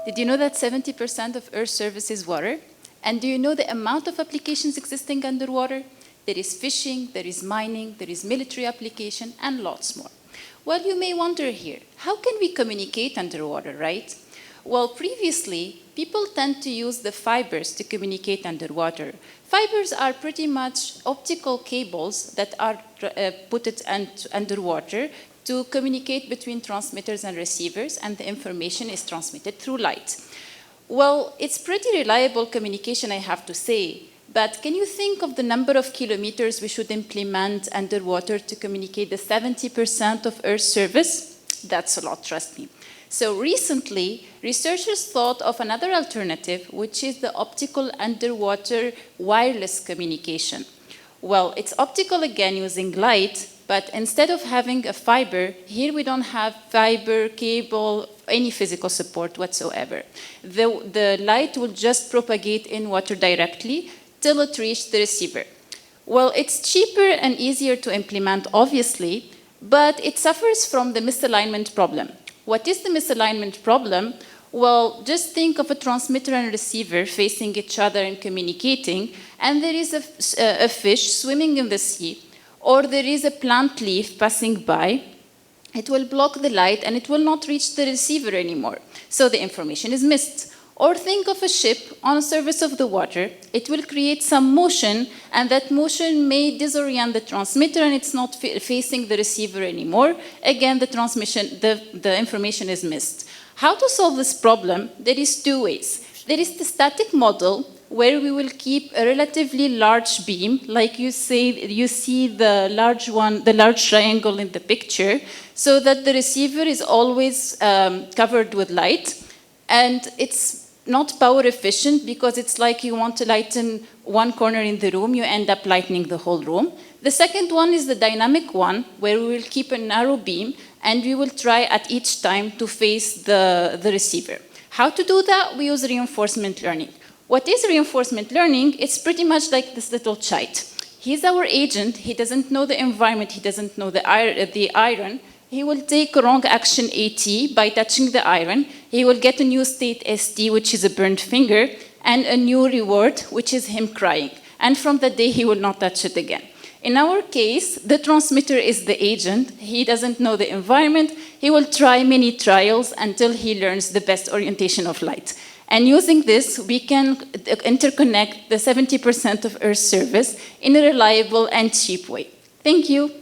Did you know that 70% of Earth's surface is water? And do you know the amount of applications existing underwater? There is fishing, there is mining, there is military application, and lots more. Well, you may wonder here, how can we communicate underwater, right? Well, previously, people tend to use the fibers to communicate underwater. Fibers are pretty much optical cables that are put underwater to communicate between transmitters and receivers, and the information is transmitted through light. Well, it's pretty reliable communication, I have to say, but can you think of the number of kilometers we should implement underwater to communicate the 70% of Earth's surface? That's a lot, trust me. So recently, researchers thought of another alternative, which is the optical underwater wireless communication. Well, it's optical again using light, but instead of having a fiber, here we don't have fiber, cable, any physical support whatsoever. The light will just propagate in water directly till it reaches the receiver. Well, it's cheaper and easier to implement, obviously, but it suffers from the misalignment problem. What is the misalignment problem? Well, just think of a transmitter and a receiver facing each other and communicating, and there is a fish swimming in the sea, or there is a plant leaf passing by. It will block the light and it will not reach the receiver anymore, so the information is missed. Or think of a ship on the surface of the water. It will create some motion, and that motion may disorient the transmitter and it's not facing the receiver anymore. Again, the information is missed. How to solve this problem? There is two ways. There is the static model, where we will keep a relatively large beam, like you see the large one, the large triangle in the picture, so that the receiver is always covered with light. And it's not power efficient because it's like you want to lighten one corner in the room, you end up lightening the whole room. The second one is the dynamic one, where we will keep a narrow beam and we will try at each time to face the receiver. How to do that? We use reinforcement learning. What is reinforcement learning? It's pretty much like this little child. He's our agent, he doesn't know the environment, he doesn't know the iron. He will take a wrong action AT by touching the iron. He will get a new state ST, which is a burned finger, and a new reward, which is him crying. And from that day, he will not touch it again. In our case, the transmitter is the agent. He doesn't know the environment. He will try many trials until he learns the best orientation of light. And using this, we can interconnect the 70% of Earth's surface in a reliable and cheap way. Thank you.